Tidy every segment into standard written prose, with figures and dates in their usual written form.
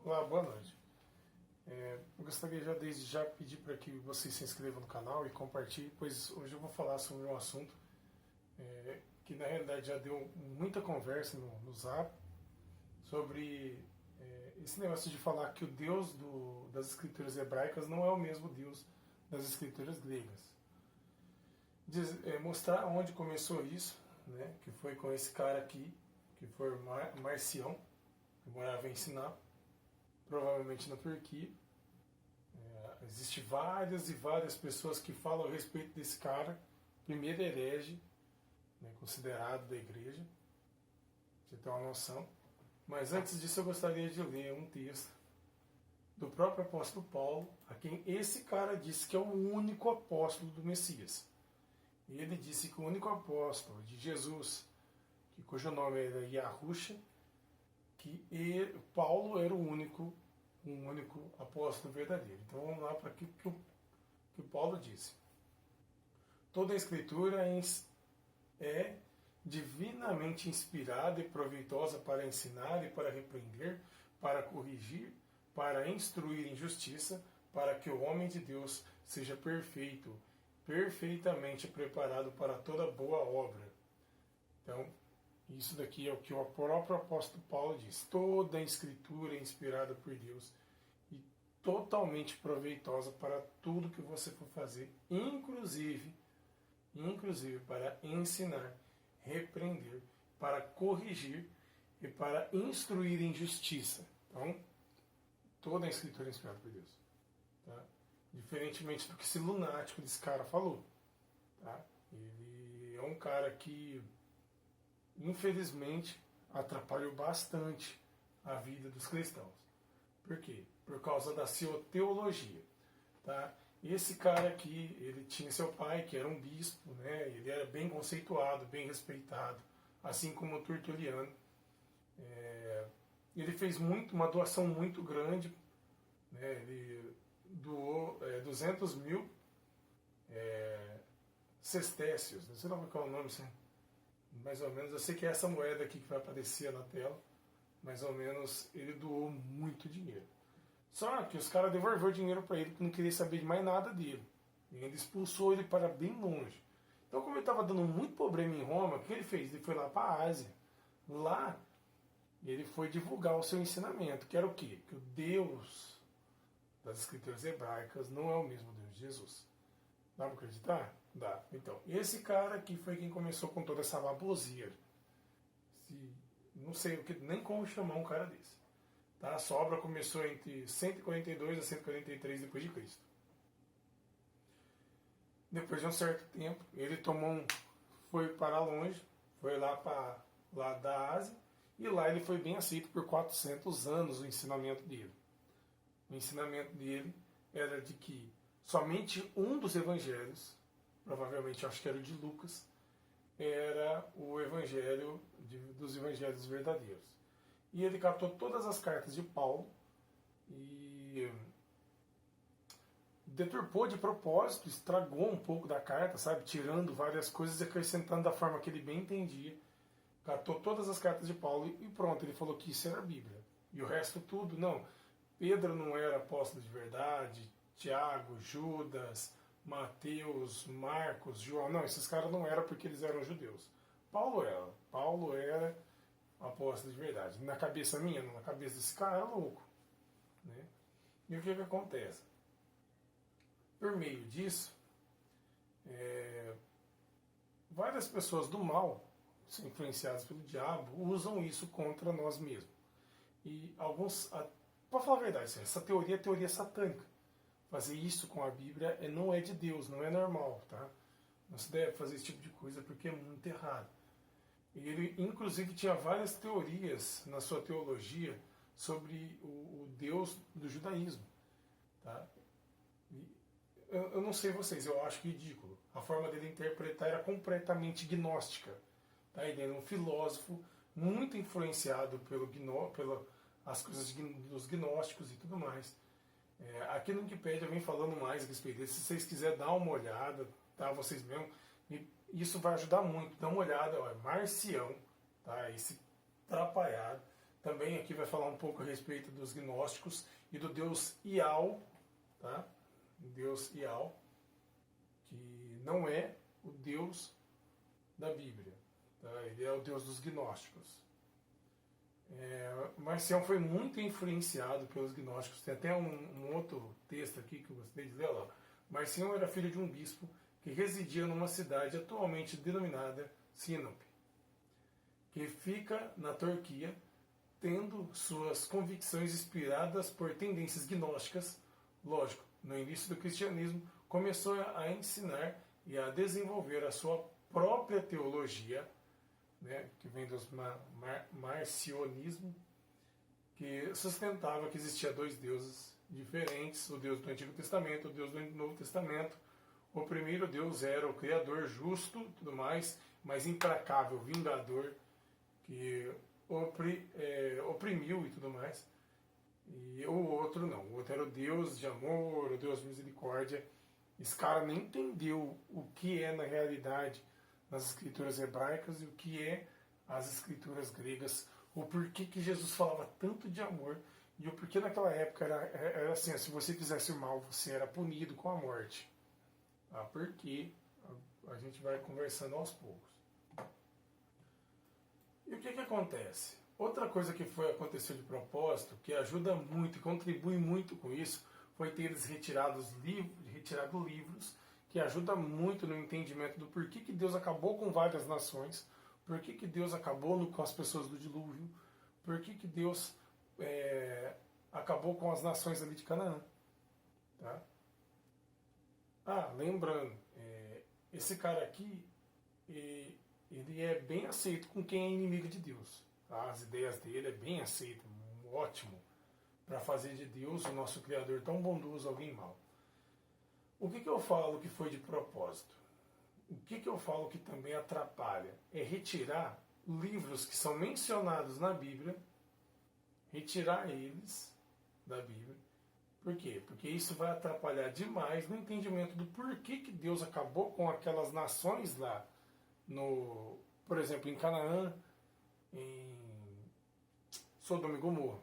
Olá, boa noite. Eu gostaria já desde já pedir para que vocês se inscrevam no canal e compartilhem, pois hoje eu vou falar sobre um assunto que na realidade já deu muita conversa no Zap sobre esse negócio de falar que o Deus das escrituras hebraicas não é o mesmo Deus das escrituras gregas. Mostrar onde começou isso, né, que foi com esse cara aqui, que foi Marcião, que morava em Siná, provavelmente na Turquia. Existem várias e várias pessoas que falam a respeito desse cara, primeiro herege, né, considerado da igreja, pra você ter uma noção. Mas antes disso eu gostaria de ler um texto do próprio apóstolo Paulo, a quem esse cara disse que é o único apóstolo do Messias. E ele disse que o único apóstolo de Jesus, cujo nome era Yahusha, que Paulo era um único apóstolo verdadeiro. Então vamos lá para o que Paulo disse. Toda a escritura é divinamente inspirada e proveitosa para ensinar e para repreender, para corrigir, para instruir em justiça, para que o homem de Deus seja perfeito, perfeitamente preparado para toda boa obra. Então, isso daqui é o que o próprio apóstolo Paulo diz. Toda a escritura é inspirada por Deus e totalmente proveitosa para tudo que você for fazer, inclusive para ensinar, repreender, para corrigir e para instruir em justiça. Então, toda a escritura é inspirada por Deus. Tá? Diferentemente do que esse lunático desse cara falou. Tá? Ele é um cara que, infelizmente, atrapalhou bastante a vida dos cristãos. Por quê? Por causa da sua teologia. Tá? Esse cara aqui, ele tinha seu pai, que era um bispo, né? Ele era bem conceituado, bem respeitado, assim como o Tertuliano. Ele fez uma doação muito grande, né? Ele doou 200 mil sestécios, não sei qual é o nome, assim, mais ou menos. Eu sei que é essa moeda aqui que vai aparecer na tela, mais ou menos. Ele doou muito dinheiro. Só que os caras devolveram o dinheiro para ele, porque não queria saber de mais nada dele. E ainda expulsou ele para bem longe. Então, como ele estava dando muito problema em Roma, o que ele fez? Ele foi lá para a Ásia. Lá, ele foi divulgar o seu ensinamento, que era o quê? Que o Deus das escrituras hebraicas não é o mesmo Deus de Jesus. Dá para acreditar? Dá. Então, esse cara aqui foi quem começou com toda essa baboseira. Não sei nem como chamar um cara desse. Tá? A obra começou entre 142 a 143 depois de Cristo. Depois de um certo tempo, ele foi para longe, foi lá da Ásia, e lá ele foi bem aceito por 400 anos o ensinamento dele. O ensinamento dele era de que somente um dos evangelhos, provavelmente acho que era o de Lucas, era o evangelho dos evangelhos verdadeiros. E ele captou todas as cartas de Paulo e deturpou de propósito, estragou um pouco da carta, sabe? Tirando várias coisas e acrescentando da forma que ele bem entendia. Captou todas as cartas de Paulo e pronto, ele falou que isso era a Bíblia. E o resto tudo, não. Pedro não era apóstolo de verdade, Tiago, Judas, Mateus, Marcos, João. Não, esses caras não eram porque eles eram judeus. Paulo era apóstolo de verdade. Na cabeça minha, não, na cabeça desse cara é louco. Né? E o que acontece? Por meio disso, várias pessoas do mal, influenciadas pelo diabo, usam isso contra nós mesmos. E alguns, para falar a verdade, essa teoria é teoria satânica. Fazer isso com a Bíblia não é de Deus, não é normal. Tá? Não se deve fazer esse tipo de coisa porque é muito errado. E ele, inclusive, tinha várias teorias na sua teologia sobre o Deus do judaísmo. Tá? Eu não sei vocês, eu acho ridículo. A forma dele interpretar era completamente gnóstica. Tá? Ele era um filósofo muito influenciado pelas coisas dos gnósticos e tudo mais. Aqui no Wikipedia vem falando mais a respeito disso. Se vocês quiserem dar uma olhada, tá? Vocês mesmos, isso vai ajudar muito. Dá uma olhada, ó, Marcião, tá? Esse trapalhado, também aqui vai falar um pouco a respeito dos gnósticos e do deus Ial, tá? O deus Ial, que não é o deus da Bíblia, tá? Ele é o deus dos gnósticos. Marcião foi muito influenciado pelos gnósticos. Tem até um outro texto aqui que eu gostei de ler lá. Marcião era filho de um bispo que residia numa cidade atualmente denominada Sinop, que fica na Turquia, tendo suas convicções inspiradas por tendências gnósticas. Lógico, no início do cristianismo, começou a ensinar e a desenvolver a sua própria teologia, né, que vem do marcionismo, que sustentava que existia dois deuses diferentes, o Deus do Antigo Testamento, o Deus do Novo Testamento. O primeiro Deus era o Criador justo, tudo mais, mas implacável, vingador, que oprimiu e tudo mais. E o outro não, o outro era o Deus de amor, o Deus de misericórdia. Esse cara nem entendeu o que é na realidade nas escrituras hebraicas e o que é as escrituras gregas, o porquê que Jesus falava tanto de amor e o porquê naquela época era assim, se você fizesse o mal, você era punido com a morte. Porque a gente vai conversando aos poucos. E o que acontece? Outra coisa que aconteceu de propósito, que ajuda muito e contribui muito com isso, foi ter eles retirado livros que ajuda muito no entendimento do porquê que Deus acabou com várias nações, porquê que Deus acabou com as pessoas do dilúvio, porquê que Deus acabou com as nações ali de Canaã. Tá? Lembrando, esse cara aqui, ele é bem aceito com quem é inimigo de Deus. Tá? As ideias dele é bem aceito, ótimo, para fazer de Deus, o nosso Criador, tão bondoso, alguém mau. O que eu falo que foi de propósito? O que eu falo que também atrapalha? É retirar livros que são mencionados na Bíblia, retirar eles da Bíblia. Por quê? Porque isso vai atrapalhar demais no entendimento do porquê que Deus acabou com aquelas nações lá, por exemplo, em Canaã, em Sodoma e Gomorra.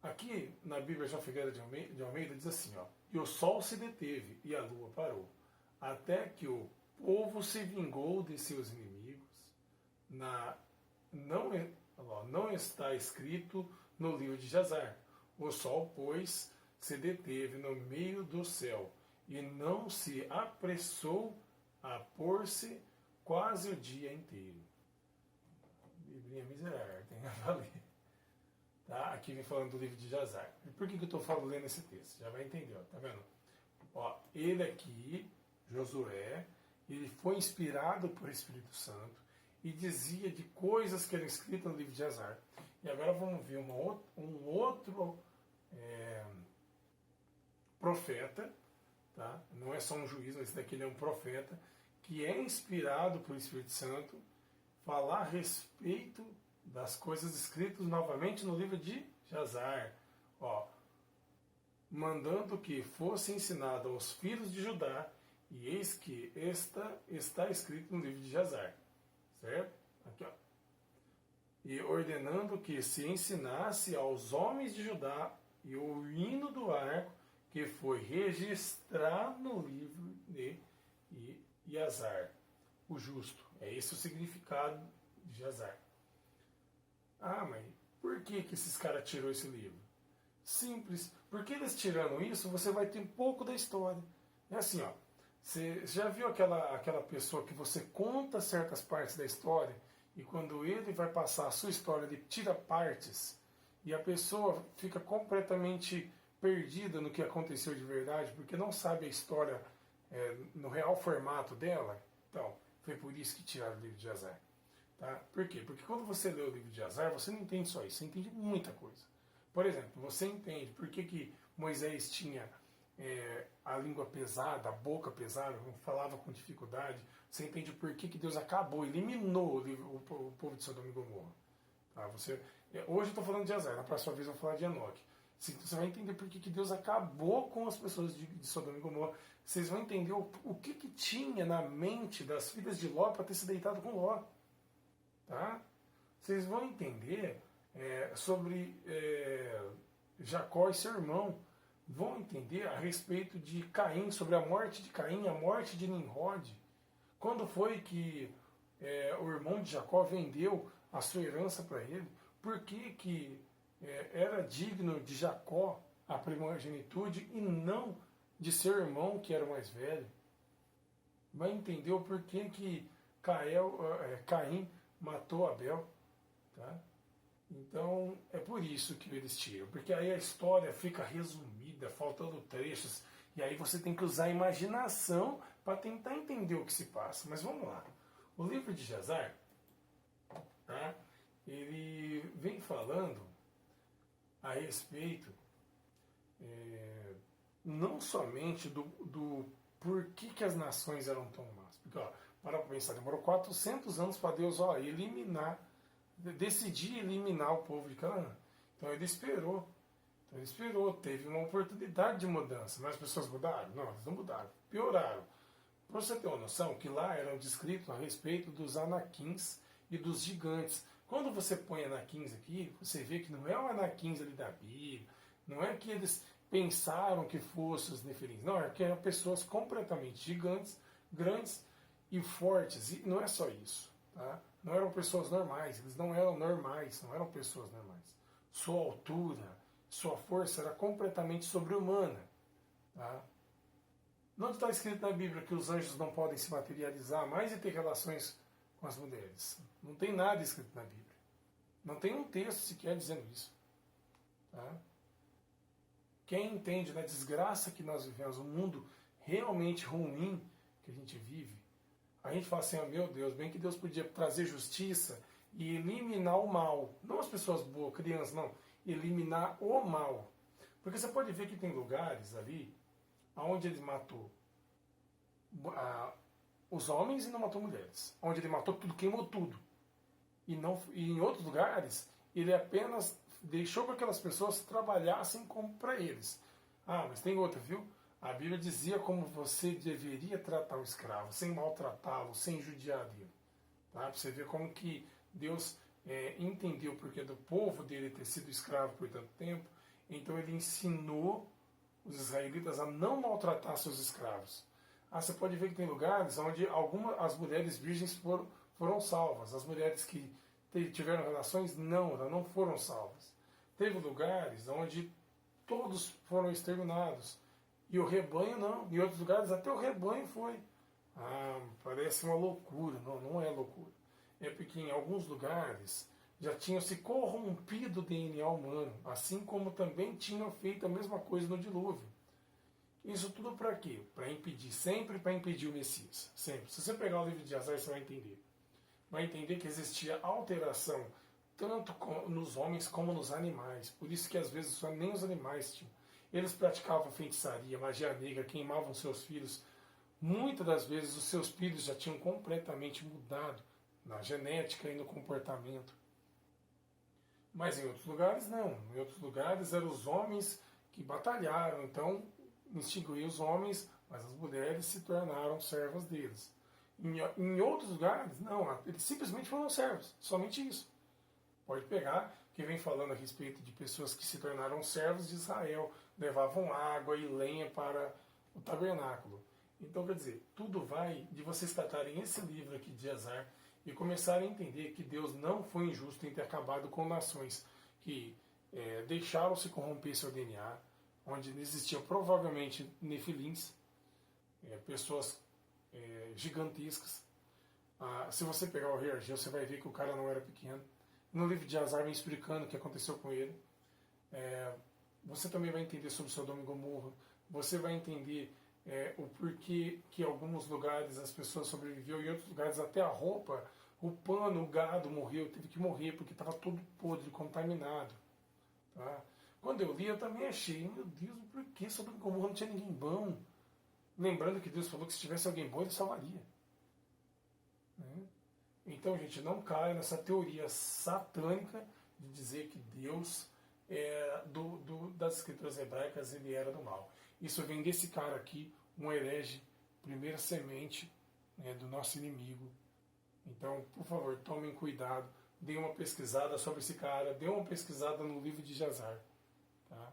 Aqui na Bíblia João Figueira de Almeida diz assim, e o sol se deteve e a lua parou, até que o povo se vingou de seus inimigos. Não está escrito no livro de Jazar. O sol, pois, se deteve no meio do céu e não se apressou a pôr-se quase o dia inteiro. Bíblia miserável, tem a valer. Tá? Aqui vem falando do livro de Jazar. E por que eu estou lendo esse texto? Já vai entender, tá vendo? Ele aqui, Josué, ele foi inspirado por Espírito Santo e dizia de coisas que eram escritas no livro de Jazar. E agora vamos ver um outro profeta, tá? Não é só um juiz, mas esse daqui ele é um profeta, que é inspirado por Espírito Santo, falar a respeito das coisas escritas novamente no livro de Jazar, mandando que fosse ensinado aos filhos de Judá, e eis que está escrito no livro de Jazar, certo? Aqui, e ordenando que se ensinasse aos homens de Judá e o hino do arco, que foi registrado no livro de Jazar, o justo. É esse o significado de Jazar. Mas por que esses caras tirou esse livro? Simples. Porque eles tirando isso, você vai ter um pouco da história. É assim, você já viu aquela pessoa que você conta certas partes da história e quando ele vai passar a sua história, ele tira partes e a pessoa fica completamente perdida no que aconteceu de verdade, porque não sabe a história no real formato dela? Então, foi por isso que tiraram o livro de Jazar. Tá? Por quê? Porque quando você lê o livro de Jazar, você não entende só isso, você entende muita coisa. Por exemplo, você entende por que Moisés tinha a língua pesada, a boca pesada, falava com dificuldade. Você entende por que Deus acabou, eliminou o povo de Sodoma e Gomorra. Tá? Hoje eu estou falando de Jazar, na próxima vez eu vou falar de Enoque. Você vai entender por que Deus acabou com as pessoas de Sodoma e Gomorra. Vocês vão entender o que tinha na mente das filhas de Ló para ter se deitado com Ló. Tá? Vocês vão entender sobre Jacó e seu irmão, vão entender a respeito de Caim, sobre a morte de Caim, a morte de Nimrod. Quando foi que o irmão de Jacó vendeu a sua herança para ele? Por que era digno de Jacó a primogenitude e não de seu irmão, que era o mais velho? Vai entender o porquê que Caim matou Abel. Tá? Então, é por isso que eles tiram. Porque aí a história fica resumida, faltando trechos. E aí você tem que usar a imaginação para tentar entender o que se passa. Mas vamos lá. O livro de Jazar, tá? Ele vem falando a respeito não somente do porquê que as nações eram tão más. Porque, para pensar, demorou 400 anos para Deus decidir eliminar o povo de Canaã. Então ele esperou. Teve uma oportunidade de mudança. Mas as pessoas mudaram? Não, elas não mudaram. Pioraram. Para você ter uma noção, que lá eram descritos a respeito dos anaquins e dos gigantes. Quando você põe anaquins aqui, você vê que não é o anaquins ali da Bíblia, não é que eles pensaram que fossem os nefilins. Não, é que eram pessoas completamente gigantes, grandes e fortes. E não é só isso. Tá? Não eram pessoas normais, eles não eram normais, não eram pessoas normais. Sua altura, sua força era completamente sobre-humana. Tá? Não está escrito na Bíblia que os anjos não podem se materializar mais e ter relações com as mulheres. Não tem nada escrito na Bíblia. Não tem um texto sequer dizendo isso. Tá? Quem entende da desgraça que nós vivemos, o mundo realmente ruim que a gente vive, a gente fala assim, meu Deus, bem que Deus podia trazer justiça e eliminar o mal. Não as pessoas boas, crianças, não. Eliminar o mal. Porque você pode ver que tem lugares ali onde ele matou os homens e não matou mulheres. Onde ele matou tudo, queimou tudo. E em outros lugares, ele apenas deixou que aquelas pessoas trabalhassem como para eles. Mas tem outra, viu? A Bíblia dizia como você deveria tratar o escravo, sem maltratá-lo, sem judiar dele. Tá? Para você ver como que Deus entendeu o porquê do povo dele ter sido escravo por tanto tempo. Então ele ensinou os israelitas a não maltratar seus escravos. Você pode ver que tem lugares onde as mulheres virgens foram salvas. As mulheres que tiveram relações, elas não foram salvas. Teve lugares onde todos foram exterminados. E o rebanho não. Em outros lugares até o rebanho foi. Parece uma loucura. Não, não é loucura. É porque em alguns lugares já tinham se corrompido o DNA humano, assim como também tinham feito a mesma coisa no dilúvio. Isso tudo para quê? Para impedir, sempre para impedir o Messias. Sempre. Se você pegar o livro de Jazar, você vai entender. Vai entender que existia alteração tanto nos homens como nos animais. Por isso que às vezes nem os animais tinham. Eles praticavam feitiçaria, magia negra, queimavam seus filhos. Muitas das vezes os seus filhos já tinham completamente mudado na genética e no comportamento. Mas em outros lugares não. Em outros lugares eram os homens que batalharam. Então extinguiu os homens, mas as mulheres se tornaram servas deles. Em outros lugares, não. Eles simplesmente foram servos. Somente isso. Pode pegar que vem falando a respeito de pessoas que se tornaram servos de Israel, levavam água e lenha para o tabernáculo. Então, quer dizer, tudo vai de vocês tratarem esse livro aqui de Jazar e começarem a entender que Deus não foi injusto em ter acabado com nações que deixaram se corromper seu DNA, onde existiam provavelmente nefilins, pessoas gigantescas. Se você pegar o rei Argeu, você vai ver que o cara não era pequeno. No livro de Jazar vem explicando o que aconteceu com ele. Você também vai entender sobre Sodoma e Gomorra. Você vai entender o porquê que em alguns lugares as pessoas sobreviveram, e em outros lugares até a roupa, o pano, o gado morreu, teve que morrer porque estava todo podre, contaminado. Tá? Quando eu li, eu também achei, meu Deus, por que Sodoma e Gomorra não tinha ninguém bom? Lembrando que Deus falou que se tivesse alguém bom, ele salvaria. Então, gente, não caia nessa teoria satânica de dizer que Deus, das escrituras hebraicas, ele era do mal. Isso vem desse cara aqui, um herege, primeira semente do nosso inimigo. Então, por favor, tomem cuidado dê uma pesquisada sobre esse cara, dê uma pesquisada no livro de Jazar. Tá?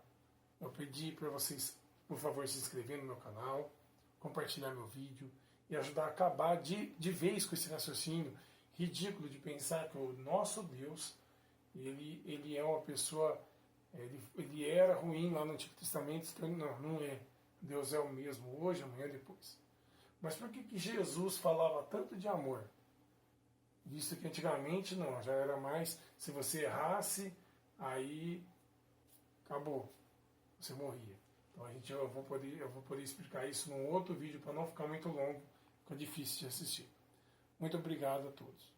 Eu pedi para vocês, por favor, se inscrever no meu canal, compartilhar meu vídeo e ajudar a acabar de vez com esse raciocínio ridículo de pensar que o nosso Deus, ele é uma pessoa, ele era ruim lá no Antigo Testamento, então não é. Deus é o mesmo hoje, amanhã, depois. Mas por que Jesus falava tanto de amor? Visto que antigamente não, já era mais, se você errasse, aí acabou, você morria. Então eu vou poder explicar isso num outro vídeo para não ficar muito longo, fica difícil de assistir. Muito obrigado a todos.